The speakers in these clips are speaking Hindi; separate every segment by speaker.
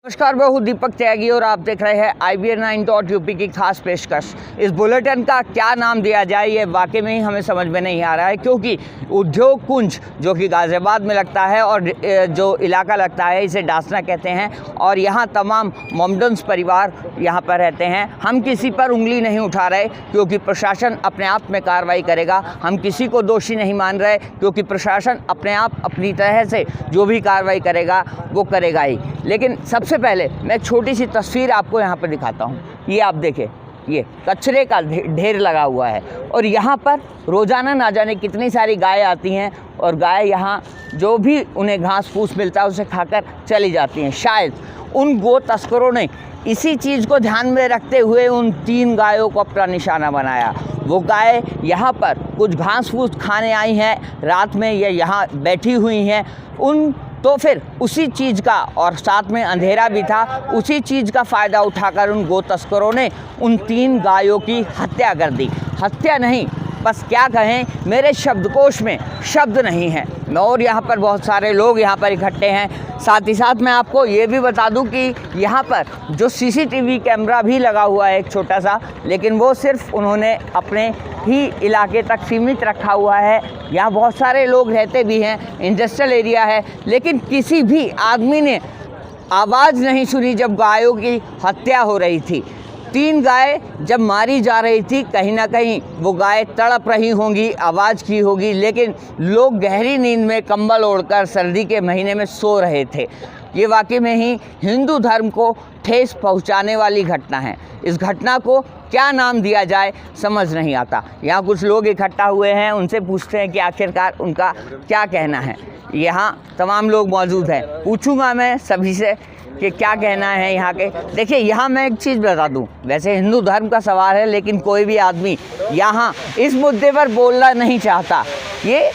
Speaker 1: नमस्कार, मैं हूँ दीपक त्यागी और आप देख रहे हैं IBN9.UP की खास पेशकश। इस बुलेटिन का क्या नाम दिया जाए ये वाकई में ही हमें समझ में नहीं आ रहा है, क्योंकि उद्योग कुंज जो कि गाज़ियाबाद में लगता है और जो इलाका लगता है इसे डासना कहते हैं और यहाँ तमाम मोमडन्स परिवार यहाँ पर रहते हैं। हम किसी पर उंगली नहीं उठा रहे क्योंकि प्रशासन अपने आप में कार्रवाई करेगा। हम किसी को दोषी नहीं मान रहे क्योंकि प्रशासन अपने आप अपनी तरह से जो भी कार्रवाई करेगा वो करेगा ही। लेकिन सबसे पहले मैं छोटी सी तस्वीर आपको यहाँ पर दिखाता हूँ। ये आप देखें, ये कचरे का ढेर लगा हुआ है और यहाँ पर रोज़ाना ना जाने कितनी सारी गाय आती हैं और गाय यहाँ जो भी उन्हें घास फूस मिलता है उसे खाकर चली जाती हैं। शायद उन गो तस्करों ने इसी चीज़ को ध्यान में रखते हुए उन 3 गायों को अपना निशाना बनाया। वो गाय यहाँ पर कुछ घास फूस खाने आई हैं रात में, या यहाँ बैठी हुई हैं तो फिर उसी चीज़ का, और साथ में अंधेरा भी था, उसी चीज़ का फ़ायदा उठाकर उन गो तस्करों ने उन 3 गायों की हत्या कर दी। हत्या नहीं, बस क्या कहें, मेरे शब्दकोश में शब्द नहीं है। और यहाँ पर बहुत सारे लोग यहाँ पर इकट्ठे हैं। साथ ही साथ मैं आपको ये भी बता दूं कि यहाँ पर जो CCTV कैमरा भी लगा हुआ है एक छोटा सा, लेकिन वो सिर्फ उन्होंने अपने ही इलाके तक सीमित रखा हुआ है। यहाँ बहुत सारे लोग रहते भी हैं, इंडस्ट्रियल एरिया है, लेकिन किसी भी आदमी ने आवाज़ नहीं सुनी जब गायों की हत्या हो रही थी। 3 गाय जब मारी जा रही थी, कहीं ना कहीं वो गाय तड़प रही होंगी, आवाज़ की होगी, लेकिन लोग गहरी नींद में कंबल ओढ़कर सर्दी के महीने में सो रहे थे। ये वाकई में ही हिंदू धर्म को ठेस पहुंचाने वाली घटना है। इस घटना को क्या नाम दिया जाए समझ नहीं आता। यहाँ कुछ लोग इकट्ठा हुए हैं, उनसे पूछते हैं कि आखिरकार उनका क्या कहना है। यहाँ तमाम लोग मौजूद हैं, पूछूंगा मैं सभी से कि क्या कहना है यहाँ के। देखिए, यहाँ मैं एक चीज़ बता दूँ, वैसे हिंदू धर्म का सवाल है, लेकिन कोई भी आदमी यहाँ इस मुद्दे पर बोलना नहीं चाहता। ये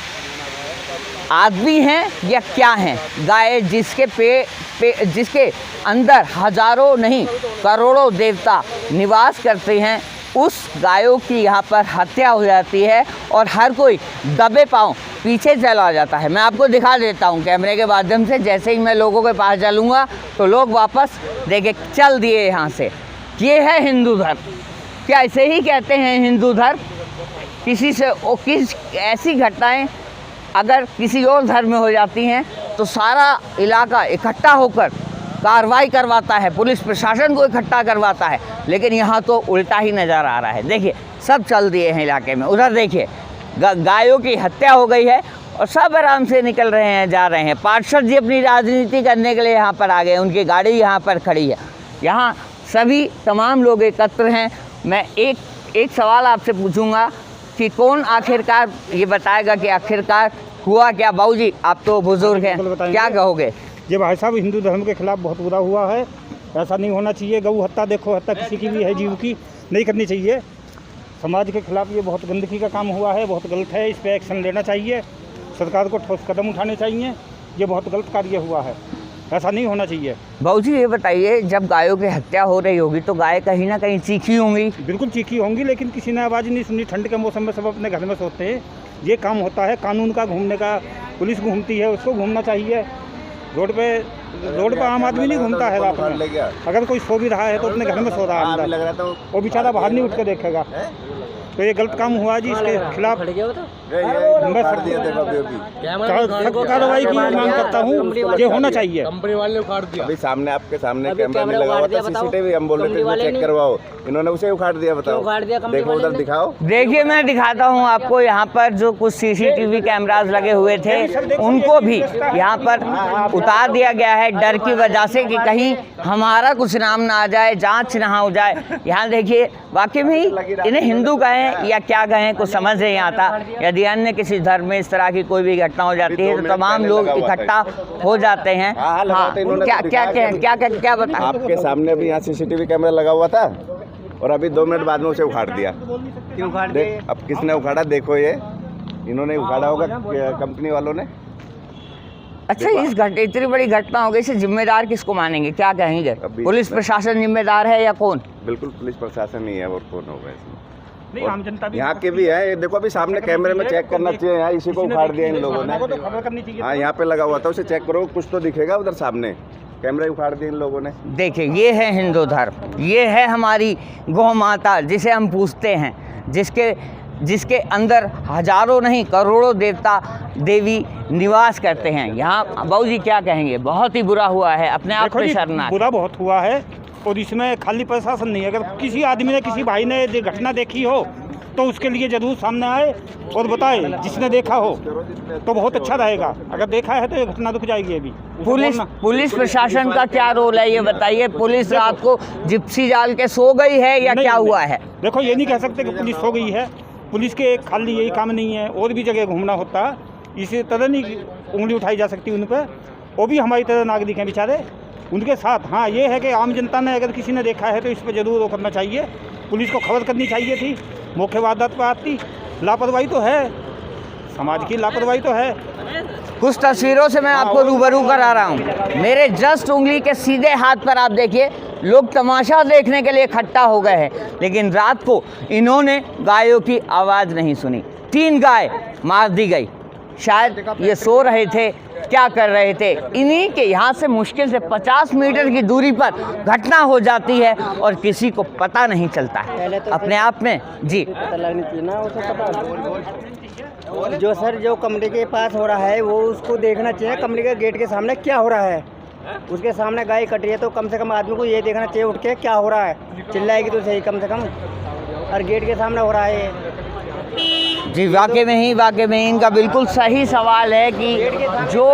Speaker 1: आदमी हैं या क्या हैं? गाय जिसके अंदर हजारों नहीं करोड़ों देवता निवास करते हैं, उस गायों की यहाँ पर हत्या हो जाती है और हर कोई दबे पाँव पीछे चला जाता है। मैं आपको दिखा देता हूँ कैमरे के माध्यम से। जैसे ही मैं लोगों के पास चलूँगा तो लोग वापस देखे चल दिए यहाँ से। ये है हिंदू धर्म। क्या ऐसे ही कहते हैं हिंदू धर्म? किस ऐसी घटनाएं अगर किसी और धर्म में हो जाती हैं तो सारा इलाका इकट्ठा होकर कार्रवाई करवाता है, पुलिस प्रशासन को इकट्ठा करवाता है, लेकिन यहाँ तो उल्टा ही नज़र आ रहा है। देखिए, सब चल दिए हैं इलाके में। उधर देखिए, गायों की हत्या हो गई है और सब आराम से निकल रहे हैं, जा रहे हैं। पार्षद जी अपनी राजनीति करने के लिए यहाँ पर आ गए, उनकी गाड़ी यहाँ पर खड़ी है। यहाँ सभी तमाम लोग एकत्र हैं। मैं एक सवाल आपसे पूछूंगा कि कौन आखिरकार ये बताएगा कि आखिरकार हुआ क्या। बाबूजी, आप तो बुजुर्ग हैं, क्या कहोगे?
Speaker 2: ये भाई साहब, हिंदू धर्म के खिलाफ बहुत बुरा हुआ है। ऐसा नहीं होना चाहिए। गऊ हत्या, देखो, हत्या किसी की भी है, जीव की नहीं करनी चाहिए। समाज के खिलाफ ये बहुत गंदगी का काम हुआ है, बहुत गलत है। इस पर एक्शन लेना चाहिए, सरकार को ठोस कदम उठाने चाहिए। ये बहुत गलत कार्य हुआ है, ऐसा नहीं होना चाहिए।
Speaker 1: बाबूजी, ये बताइए, जब गायों की हत्या हो रही होगी तो गाय कहीं ना कहीं चीखी होंगी?
Speaker 2: बिल्कुल चीखी होंगी, लेकिन किसी ने आवाज़ नहीं सुनी। ठंड के मौसम में सब अपने घर में सोते हैं। ये काम होता है कानून का, घूमने का। पुलिस घूमती है, उसको घूमना चाहिए। रोड पे आम आदमी नहीं घूमता है रात में। अगर कोई सो भी रहा है तो अपने घर में सो रहा है अंदर, वो बेचारा बाहर नहीं उठ कर देखेगा। तो ये गलत काम हुआ जी, इसके खिलाफ कार्रवाई की मांग करता हूँ। ये होना चाहिए।
Speaker 3: कंपनी वाले ने उखाड़ दिया।
Speaker 4: अभी सामने आपके सामने कैमरा नहीं लगा हुआ था, CCTV हम बोल रहे थे चेक करवाओ, इन्होंने उसे उखाड़ दिया। बताओ, देखो उधर दिखाओ।
Speaker 1: देखिए, मैं दिखाता हूँ आपको। यहाँ पर जो कुछ CCTV कैमरास लगे हुए थे उनको भी यहाँ पर उतार दिया गया है, डर की वजह से कि कहीं हमारा कुछ नाम ना आ जाए, जांच ना हो जाए। यहाँ देखिए, वाकई में इन्हें हिंदू कहें या क्या कहें कुछ समझ नहीं आता। यदि अन्य किसी धर्म में इस तरह की कोई भी घटना हो जाती है तो तमाम लोग इकट्ठा हो जाते हैं। हाँ, क्या बता?
Speaker 4: आपके सामने अभी यहाँ CCTV कैमरा लगा हुआ था और अभी 2 मिनट बाद में उसे उखाड़ दिया।
Speaker 1: क्यों उखाड़ दिया?
Speaker 4: अब किसने उखाड़ा? देखो, ये इन्होंने उखाड़ा होगा, कंपनी वालों ने।
Speaker 1: अच्छा, इतनी बड़ी घटना हो गई, इसे जिम्मेदार किसको मानेंगे? क्या कहेंगे? पुलिस प्रशासन जिम्मेदार है या कौन?
Speaker 4: बिल्कुल पुलिस प्रशासन ही है, और कौन होगा इसमें?
Speaker 2: नहीं, आम जनता भी
Speaker 4: यहाँ के भी है। देखो, अभी सामने कैमरे में चेक करना चाहिए। यहाँ इसी को उखाड़ दिया इन लोगों ने।
Speaker 2: खबर करनी चाहिए।
Speaker 4: हाँ, यहाँ पे लगा हुआ था, उसे चेक करो, कुछ तो दिखेगा उधर सामने कैमरा उखाड़ दिए इन लोगों ने।
Speaker 1: देखिए, ये है हिंदू धर्म, ये है हमारी गौ माता जिसे हम पूजते हैं, जिसके अंदर हजारों नहीं करोड़ों देवता देवी निवास करते हैं। यहाँ बाबूजी क्या कहेंगे? बहुत ही बुरा हुआ है, अपने आप
Speaker 2: देखो
Speaker 1: पे
Speaker 2: जी,
Speaker 1: शर्मनाक।
Speaker 2: बुरा बहुत हुआ है और इसमें खाली प्रशासन नहीं है। अगर किसी आदमी ने, किसी भाई ने ये घटना देखी हो तो उसके लिए जरूर सामने आए और बताए, जिसने देखा हो तो बहुत अच्छा रहेगा। अगर देखा है तो ये घटना रुक जाएगी। अभी
Speaker 1: पुलिस प्रशासन का क्या रोल है ये बताइए? पुलिस रात को जिप्सी डाल के सो गई है या क्या हुआ है?
Speaker 2: देखो, ये नहीं कह सकते कि पुलिस सो गई है। पुलिस के एक खाली यही काम नहीं है, और भी जगह घूमना होता। इसी तरह नहीं उंगली उठाई जा सकती उन पर। वो भी हमारी तरह नागरिक हैं बेचारे, उनके साथ। हाँ, ये है कि आम जनता ने, अगर किसी ने देखा है तो इस पर जरूर वो करना चाहिए। पुलिस को खबर करनी चाहिए थी, मौके वारदात पर आती। लापरवाही तो है, समाज की लापरवाही तो है।
Speaker 1: कुछ तस्वीरों से मैं आपको रूबरू करा रहा हूँ। मेरे जस्ट उंगली के सीधे हाथ पर आप देखिए, लोग तमाशा देखने के लिए इकट्ठा हो गए हैं, लेकिन रात को इन्होंने गायों की आवाज़ नहीं सुनी। 3 गाय मार दी गई। शायद ये सो रहे थे, क्या कर रहे थे। इन्हीं के यहाँ से मुश्किल से 50 मीटर की दूरी पर घटना हो जाती है और किसी को पता नहीं चलता है। अपने आप में जी
Speaker 3: पता लगनी चाहिए ना, उसे पता जो सर जो कमरे के पास हो रहा है वो उसको देखना चाहिए। कमरे के गेट के सामने क्या हो रहा है, उसके सामने गाय कट रही है तो कम से कम आदमी को ये देखना चाहिए उठ के क्या हो रहा है। चिल्लाएगी तो सही कम से कम, और गेट के सामने हो रहा है
Speaker 1: जी। वाकई में ही इनका बिल्कुल सही सवाल है कि जो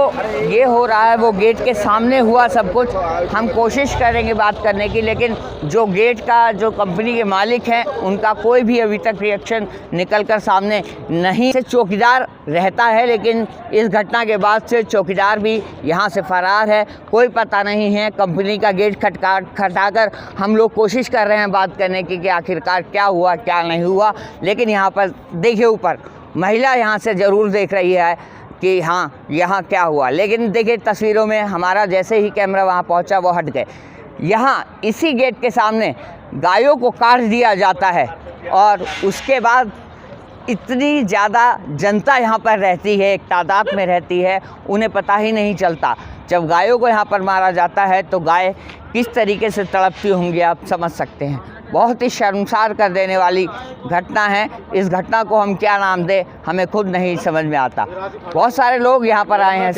Speaker 1: ये हो रहा है वो गेट के सामने हुआ सब कुछ। हम कोशिश करेंगे बात करने की, लेकिन जो गेट का जो कंपनी के मालिक हैं उनका कोई भी अभी तक रिएक्शन निकल कर सामने नहीं। से चौकीदार रहता है, लेकिन इस घटना के बाद से चौकीदार भी यहाँ से फरार है। कोई पता नहीं है। कंपनी का गेट खटखाकर हम लोग कोशिश कर रहे हैं बात करने की कि आखिरकार क्या हुआ क्या नहीं हुआ। लेकिन यहाँ पर देखिए, ऊपर महिला यहाँ से ज़रूर देख रही है कि हाँ यहाँ क्या हुआ। लेकिन देखिए तस्वीरों में हमारा जैसे ही कैमरा वहाँ पहुँचा वो हट गए। यहाँ इसी गेट के सामने गायों को काट दिया जाता है और उसके बाद इतनी ज़्यादा जनता यहाँ पर रहती है, एक तादाद में रहती है, उन्हें पता ही नहीं चलता। जब गायों को यहाँ पर मारा जाता है तो गाय किस तरीके से तड़पती होंगी आप समझ सकते हैं। बहुत ही शर्मसार कर देने वाली घटना है। इस घटना को हम क्या नाम दें हमें खुद नहीं समझ में आता। बहुत सारे लोग यहाँ पर आए हैं।